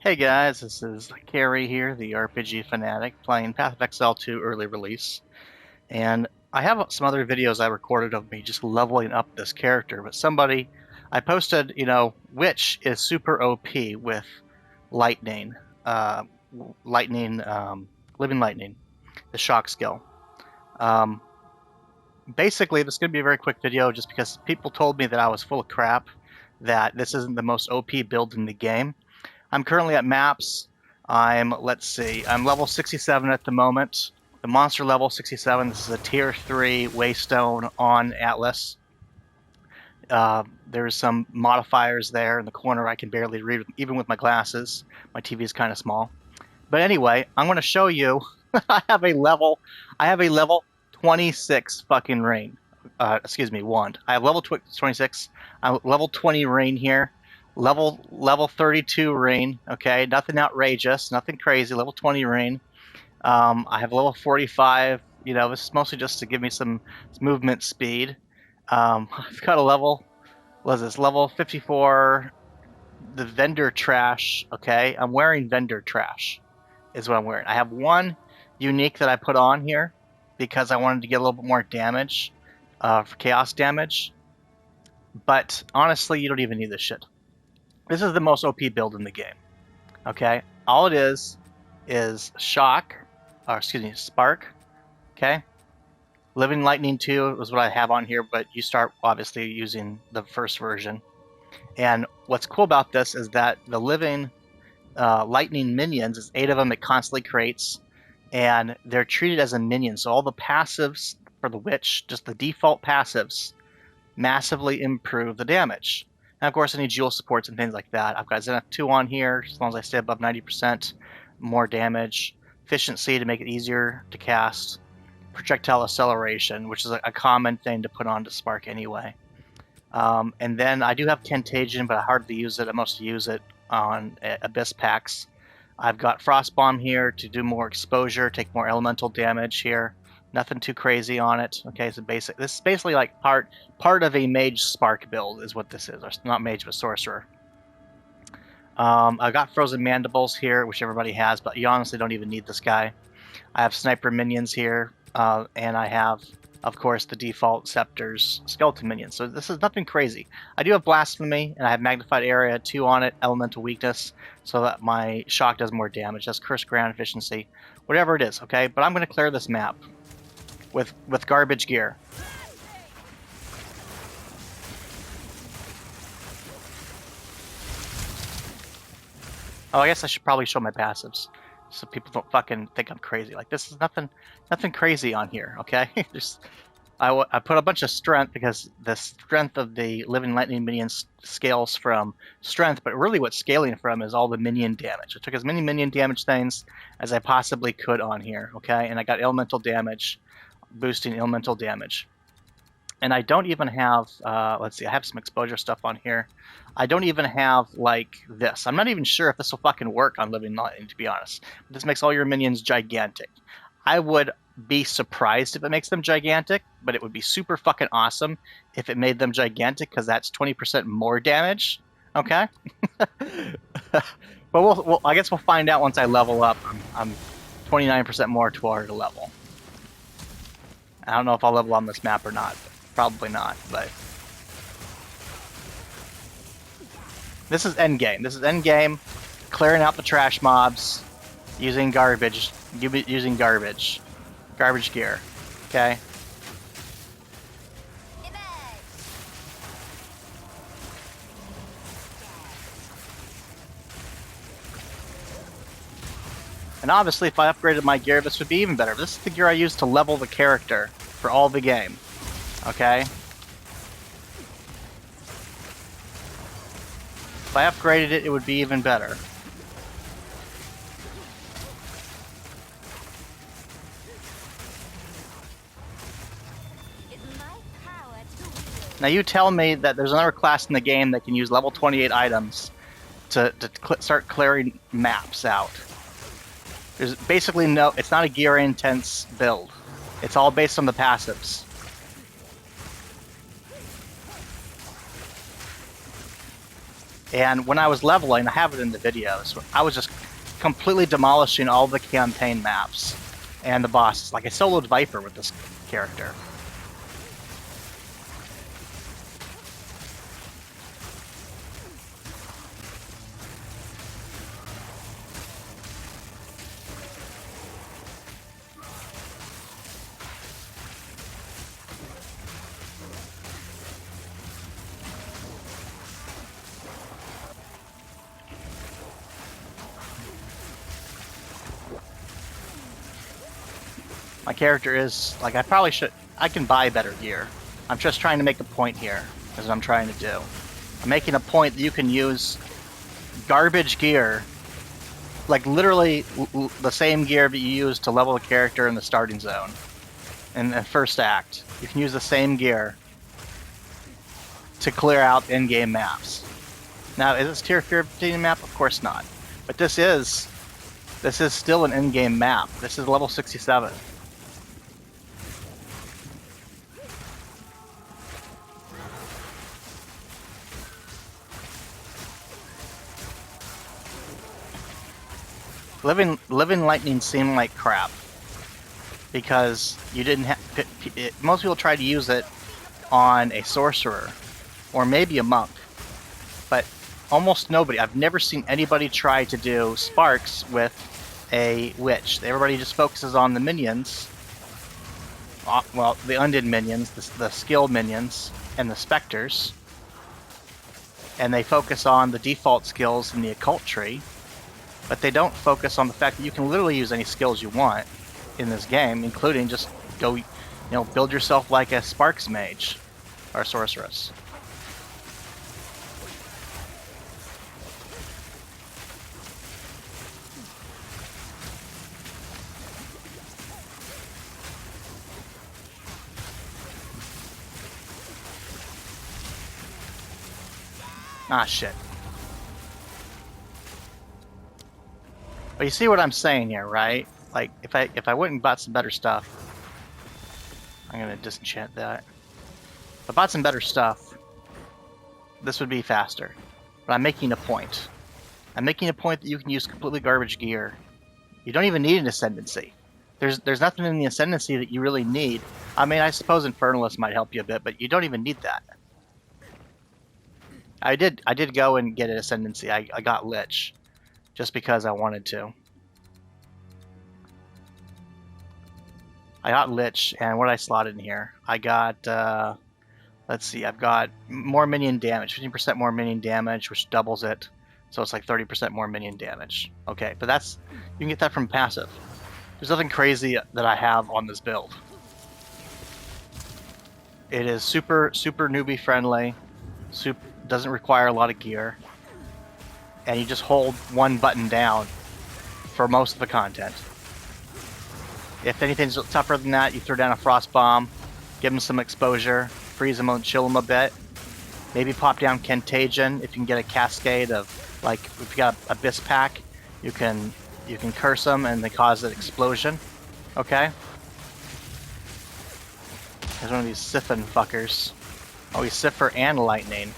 Hey guys, this is Carrie here, the RPG Fanatic, playing Path of Exile 2 early release. And I have some other videos I recorded of me just leveling up this character, but I posted, which is super OP with lightning, uh, lightning, living lightning, the shock skill. Um, Basically, this is going to be a very quick video just because people told me that I was full of crap, that this isn't the most OP build in the game. I'm currently at maps. Let's see, I'm level 67 at the moment. The monster level 67. This is a tier 3 Waystone on Atlas. There's some modifiers there in the corner I can barely read, even with my glasses. My TV is kind of small. But anyway, I'm going to show you. I have a level 26 fucking rain. Wand. I have level 26. Level 20 rain here. Level 32 rain. Okay, nothing outrageous, nothing crazy. Level 20 rain. I have level 45. This is mostly just to give me some movement speed. I've got a level. What is this? Level 54. The vendor trash. Okay, I'm wearing vendor trash. Is what I'm wearing. I have one unique that I put on here because I wanted to get a little bit more damage for chaos damage. But honestly, you don't even need this shit. This is the most OP build in the game. Okay, all it is spark. Okay, living lightning 2 is what I have on here, but you start obviously using the first version. And what's cool about this is that the living lightning minions is 8 of them. It constantly creates, and they're treated as a minion. So all the passives for the witch, just the default passives, massively improve the damage. And of course, I need jewel supports and things like that. I've got Zenith 2 on here, as long as I stay above 90%, more damage, efficiency to make it easier to cast, projectile acceleration, which is a common thing to put on to Spark anyway. And then I do have Contagion, but I hardly use it. I mostly use it on Abyss packs. I've got Frostbomb here to do more exposure, take more elemental damage here. Nothing too crazy on it. Okay, so this is basically like part of a mage spark build is what this is. Or not mage, but sorcerer. I've got frozen mandibles here, which everybody has, but you honestly don't even need this guy. I have sniper minions here, and I have, of course, the default scepters skeleton minions. So this is nothing crazy. I do have blasphemy, and I have magnified area 2 on it, elemental weakness, so that my shock does more damage. That's cursed ground efficiency, whatever it is. Okay, but I'm going to clear this map with garbage gear. Oh, I guess I should probably show my passives so people don't fucking think I'm crazy. Like, this is nothing crazy on here, okay? I put a bunch of strength because the strength of the living lightning minions scales from strength, but really what's scaling from is all the minion damage. I took as many minion damage things as I possibly could on here, okay? And I got elemental damage, boosting elemental damage. And I don't even have, let's see, I have some exposure stuff on here. I don't even have, like, this. I'm not even sure if this will fucking work on Living Lightning, to be honest. This makes all your minions gigantic. I would be surprised if it makes them gigantic, but it would be super fucking awesome if it made them gigantic, because that's 20% more damage, okay? But I guess we'll find out once I level up. I'm 29% more toward a level. I don't know if I'll level on this map or not. Probably not, but this is endgame. This is endgame, clearing out the trash mobs, using garbage gear. Okay. And obviously, if I upgraded my gear, this would be even better. This is the gear I use to level the character for all the game. Okay? If I upgraded it, it would be even better. Now you tell me that there's another class in the game that can use level 28 items to start clearing maps out. There's basically it's not a gear intense build. It's all based on the passives. And when I was leveling, I have it in the videos, I was just completely demolishing all the campaign maps and the bosses. Like, I soloed Viper with this character. My character is, like, I can buy better gear. I'm just trying to make a point here, is what I'm trying to do. I'm making a point that you can use garbage gear, like literally the same gear that you use to level a character in the starting zone, in the first act. You can use the same gear to clear out in-game maps. Now, is this tier 15 map? Of course not. But this is still an in-game map. This is level 67. Living Lightning seemed like crap because you didn't have. Most people try to use it on a sorcerer or maybe a monk, but almost nobody. I've never seen anybody try to do sparks with a witch. Everybody just focuses on the minions. Well, the undead minions, the skilled minions, and the specters, and they focus on the default skills in the occult tree. But they don't focus on the fact that you can literally use any skills you want in this game, including just go, build yourself like a Sparks mage or sorceress. Ah, shit. But you see what I'm saying here, right? Like, if I went and bought some better stuff, I'm gonna disenchant that. If I bought some better stuff, this would be faster. But I'm making a point. I'm making a point that you can use completely garbage gear. You don't even need an Ascendancy. There's nothing in the Ascendancy that you really need. I mean, I suppose Infernalist might help you a bit, but you don't even need that. I did go and get an Ascendancy. I got Lich, just because I wanted to. I got Lich, and what I slotted in here? I got, let's see, I've got more minion damage, 15% more minion damage, which doubles it. So it's like 30% more minion damage. Okay, but you can get that from passive. There's nothing crazy that I have on this build. It is super newbie friendly. Doesn't require a lot of gear. And you just hold one button down for most of the content. If anything's tougher than that, you throw down a Frost Bomb, give them some exposure, freeze them and chill them a bit. Maybe pop down Contagion if you can get a cascade of, like, if you got Abyss Pack, you can curse them and they cause an explosion. Okay? There's one of these Siphon fuckers. Oh, he's Cipher and Lightning.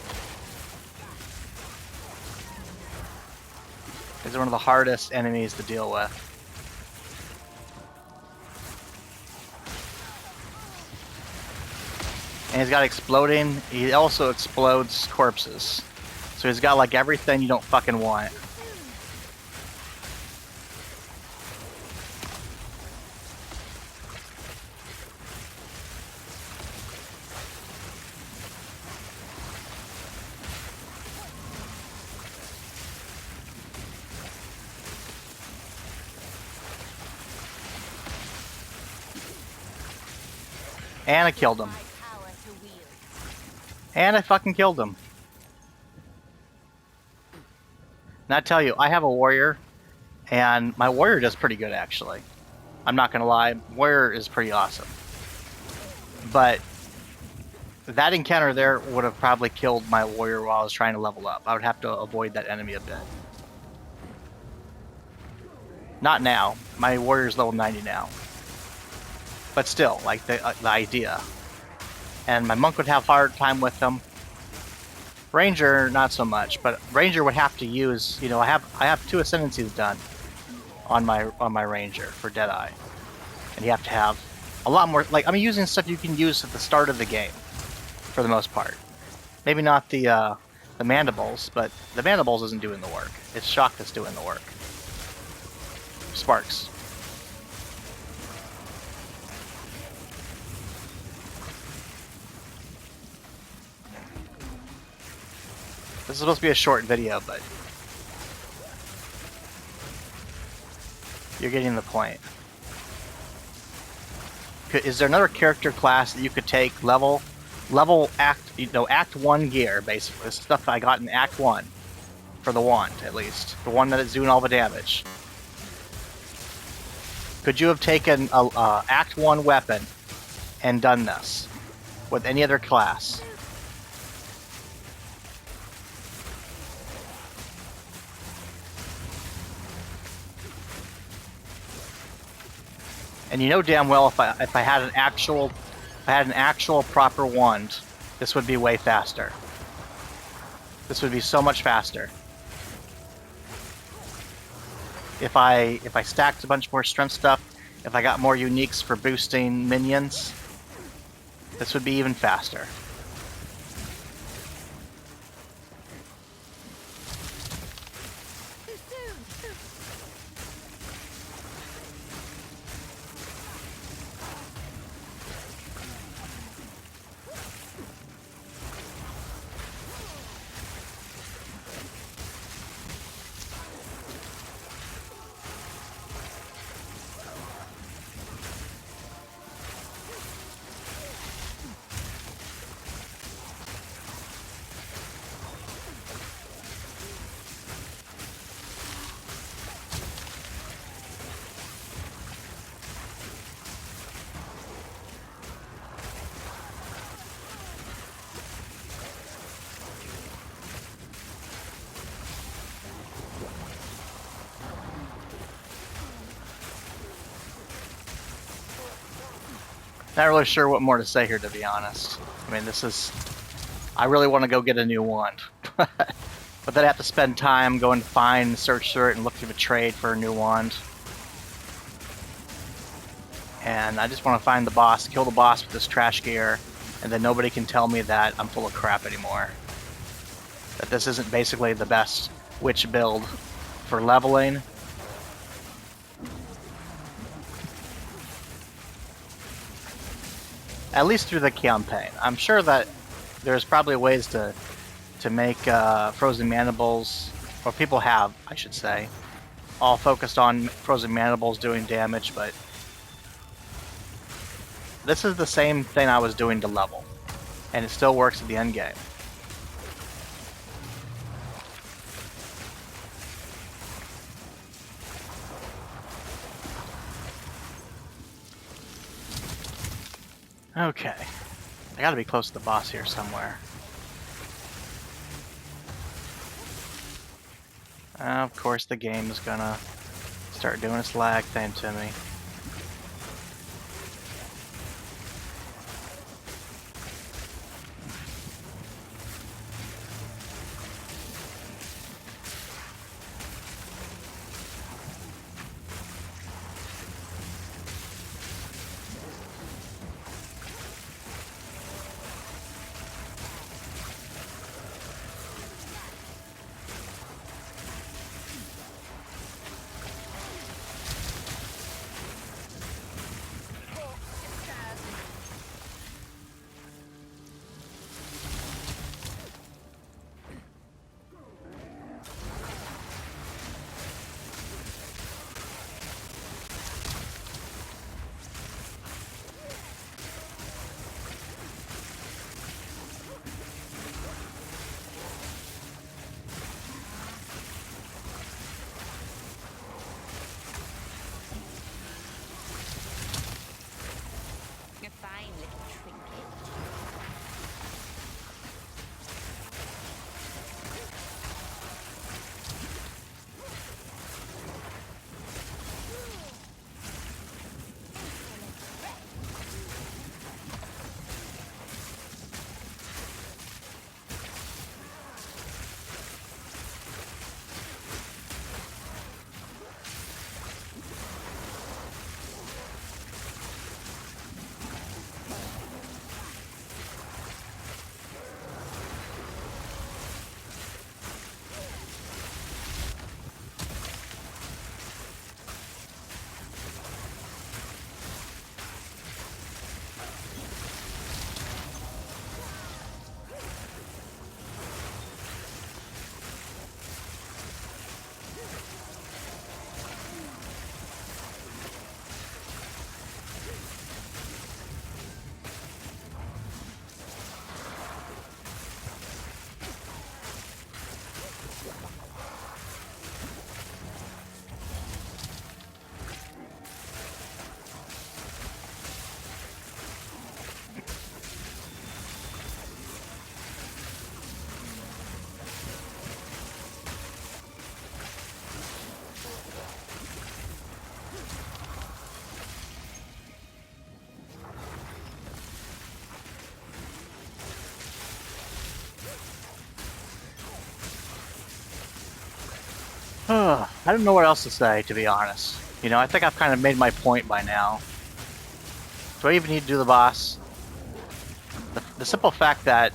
These are one of the hardest enemies to deal with. And he's got exploding. He also explodes corpses. So he's got like everything you don't fucking want. And I killed him. And I fucking killed him. And I tell you, I have a warrior, and my warrior does pretty good, actually. I'm not gonna lie, warrior is pretty awesome. But that encounter there would have probably killed my warrior while I was trying to level up. I would have to avoid that enemy a bit. Not now. My warrior's level 90 now. But still, like the idea. And my monk would have a hard time with them. Ranger, not so much, but Ranger would have to use, I have 2 ascendancies done on my Ranger for Deadeye. And you have to have a lot more, like, I'm using stuff you can use at the start of the game, for the most part. Maybe not the Mandibles, but the Mandibles isn't doing the work. It's Shock that's doing the work. Sparks. This is supposed to be a short video, but you're getting the point. Is there another character class that you could take level Act 1 gear, basically? This stuff I got in Act 1 for the wand, at least. The one that is doing all the damage. Could you have taken a Act 1 weapon and done this with any other class? And you know damn well if I had an actual proper wand, this would be way faster. This would be so much faster. If I stacked a bunch more strength stuff, if I got more uniques for boosting minions, this would be even faster. Not really sure what more to say here, to be honest. I mean, I really want to go get a new wand. But then I have to spend time going to find, search through it, and look through the trade for a new wand. And I just want to find the boss, kill the boss with this trash gear, and then nobody can tell me that I'm full of crap anymore. That this isn't basically the best witch build for leveling. At least through the campaign. I'm sure that there's probably ways to make Frozen Mandibles, or people have, I should say, all focused on Frozen Mandibles doing damage, but this is the same thing I was doing to level, and it still works at the end game. Okay. I gotta be close to the boss here somewhere. Of course the game is gonna start doing its lag thing to me. I don't know what else to say, to be honest. You know, I think I've kind of made my point by now. Do I even need to do the boss? The simple fact that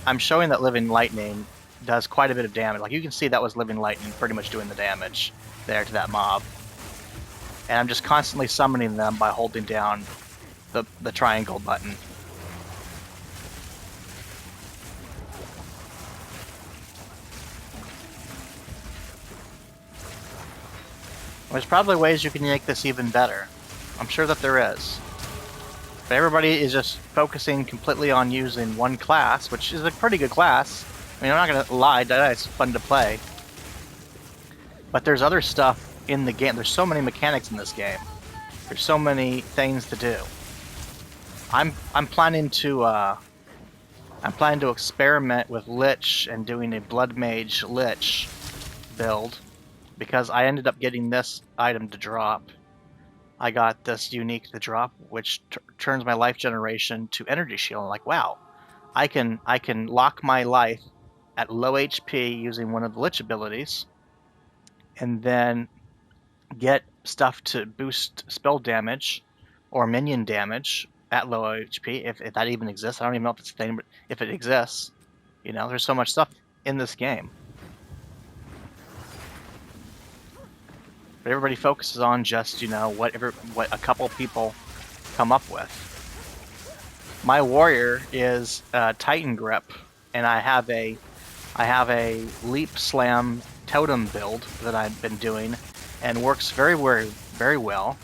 I'm showing that Living Lightning does quite a bit of damage. Like, you can see that was Living Lightning pretty much doing the damage there to that mob. And I'm just constantly summoning them by holding down the triangle button. There's probably ways you can make this even better. I'm sure that there is. But everybody is just focusing completely on using one class, which is a pretty good class. I mean, I'm not gonna lie, it's fun to play. But there's other stuff in the game. There's so many mechanics in this game. There's so many things to do. I'm planning to experiment with Lich and doing a Blood Mage Lich build, because I ended up getting this item to drop. I got this unique to drop, which turns my life generation to energy shield. I'm like, wow, I can lock my life at low HP using one of the Lich abilities, and then get stuff to boost spell damage or minion damage at low HP, if that even exists. I don't even know if it's a thing, but if it exists, you know, there's so much stuff in this game. But everybody focuses on just, you know, what a couple people come up with. My warrior is Titan Grip, and I have a leap slam totem build that I've been doing, and works very, very, very well.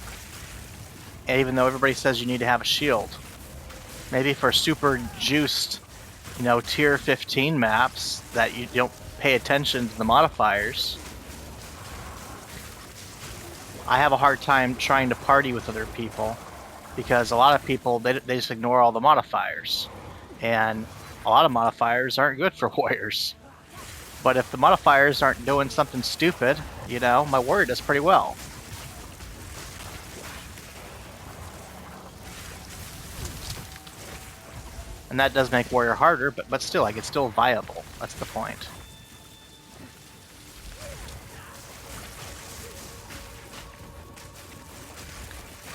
And even though everybody says you need to have a shield, maybe for super juiced, you know, tier 15 maps that you don't pay attention to the modifiers, I have a hard time trying to party with other people, because a lot of people, they just ignore all the modifiers, and a lot of modifiers aren't good for warriors. But if the modifiers aren't doing something stupid, you know, my warrior does pretty well. And that does make warrior harder, but still, like, it's still viable. That's the point.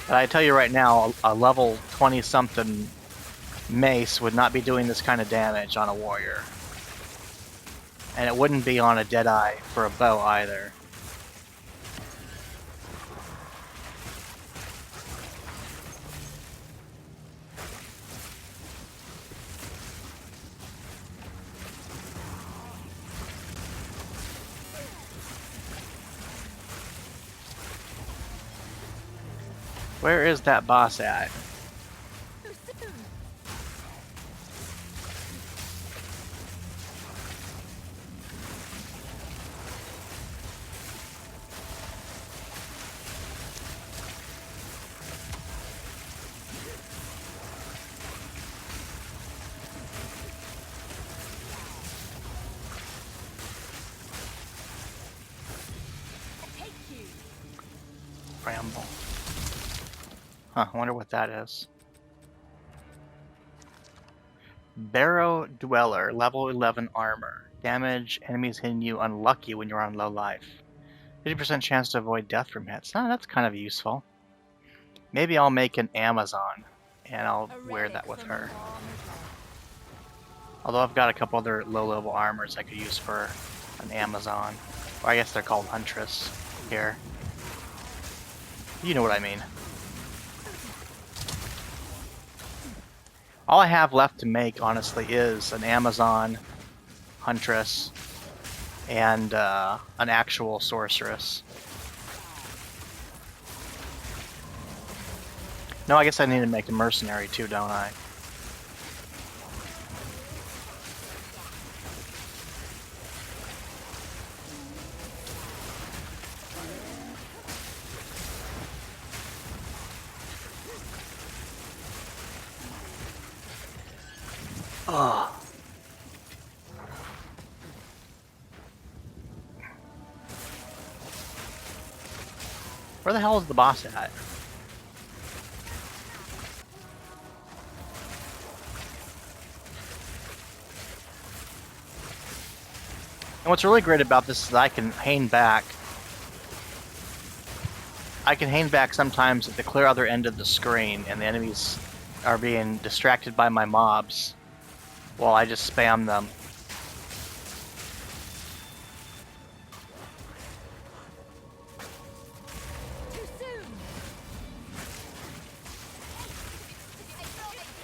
But I tell you right now, a level 20-something mace would not be doing this kind of damage on a warrior. And it wouldn't be on a Deadeye for a bow either. Where is that boss at? Bramble. Huh, I wonder what that is. Barrow Dweller, level 11 armor. Damage enemies hitting you unlucky when you're on low life. 50% chance to avoid death from hits. Oh, that's kind of useful. Maybe I'll make an Amazon, and I'll wear that with her. Although I've got a couple other low-level armors I could use for an Amazon. Or I guess they're called Huntress here. You know what I mean. All I have left to make, honestly, is an Amazon, Huntress, and an actual Sorceress. No, I guess I need to make a Mercenary too, don't I? Ugh. Where the hell is the boss at? And what's really great about this is that I can hang back. I can hang back sometimes at the clear other end of the screen, and the enemies are being distracted by my mobs while I just spam them.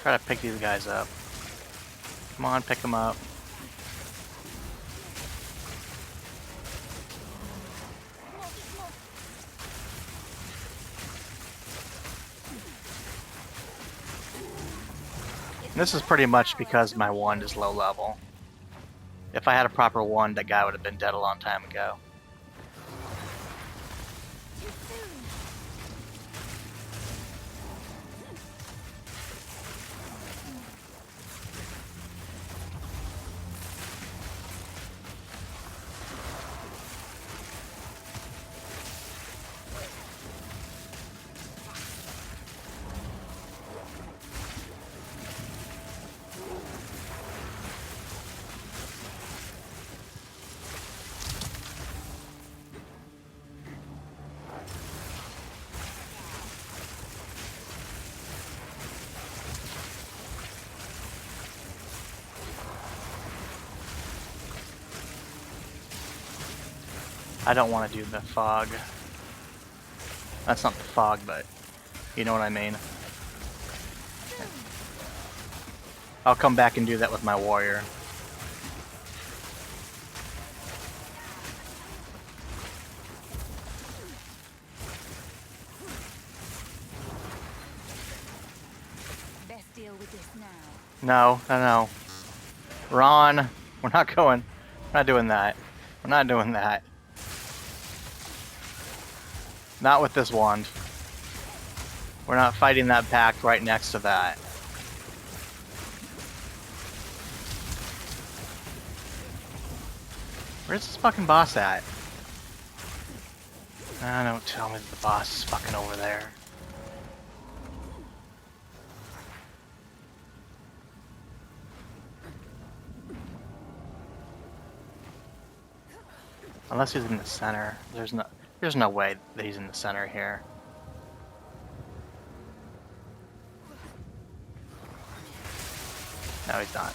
Try to pick these guys up. Come on, pick them up. And this is pretty much because my wand is low level. If I had a proper wand, that guy would have been dead a long time ago. I don't want to do the fog. That's not the fog, but you know what I mean. I'll come back and do that with my warrior. Best deal with this now. No, no, no. Ron, we're not going. We're not doing that. We're not doing that. Not with this wand. We're not fighting that pact right next to that. Where's this fucking boss at? Don't tell me that the boss is fucking over there. Unless he's in the center. There's no way that he's in the center here. No, he's not.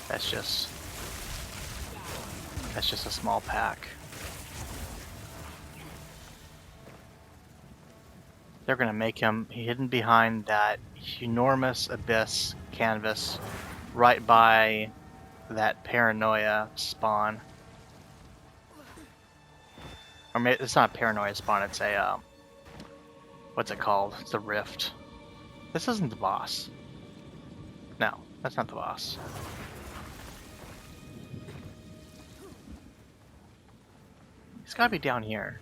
That's just a small pack. They're gonna make him hidden behind that enormous abyss canvas right by that paranoia spawn. Or maybe it's not a paranoia spawn, it's a what's it called? It's a rift. This isn't the boss. No, that's not the boss. He's gotta be down here.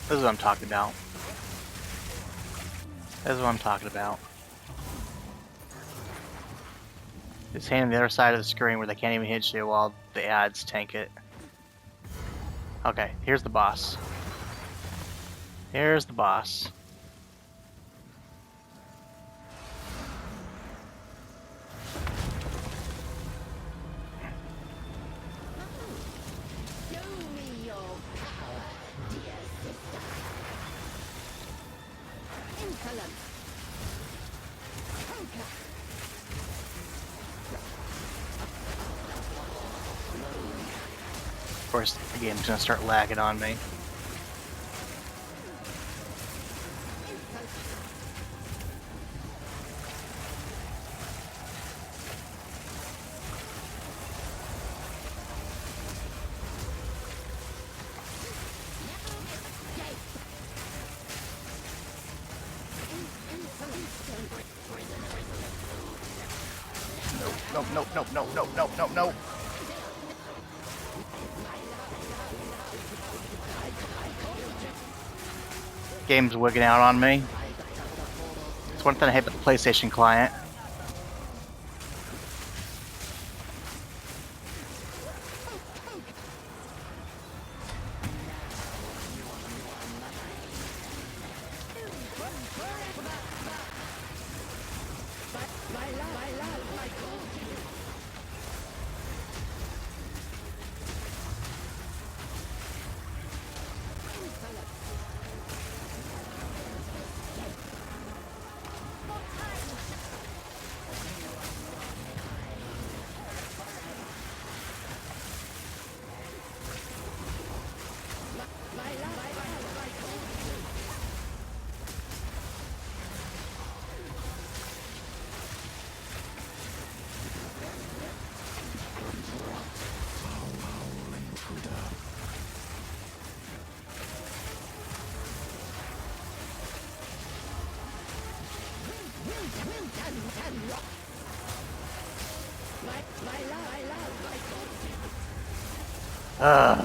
This is what I'm talking about. This is what I'm talking about. It's hanging on the other side of the screen where they can't even hit you while the ads tank it. Okay, here's the boss. Here's the boss. Of course, the game's gonna start lagging on me. No, no, no, no, no, no, no, no. Game's wigging out on me. It's one thing I hate about the PlayStation client.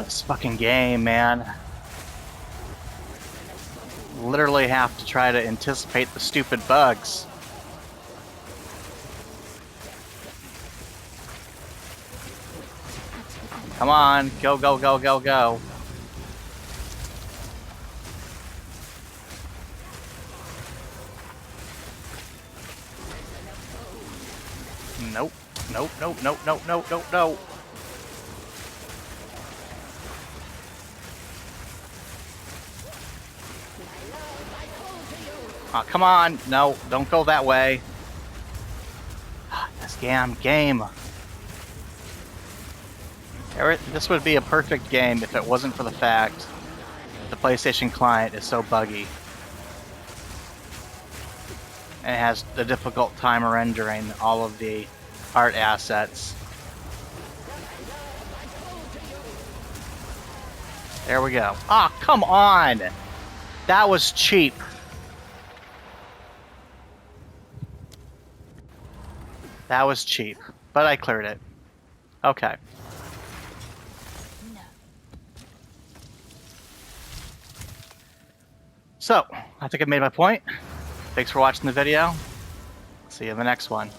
This fucking game, man. Literally have to try to anticipate the stupid bugs. Come on, go, go, go, go, go. Nope, nope, nope, nope, nope, nope, nope, nope. Oh, come on. No, don't go that way. This damn game. This would be a perfect game if it wasn't for the fact the PlayStation client is so buggy. And it has a difficult time rendering all of the art assets. There we go. Ah, oh, come on! That was cheap. That was cheap, but I cleared it. Okay. No. So, I think I made my point. Thanks for watching the video. See you in the next one.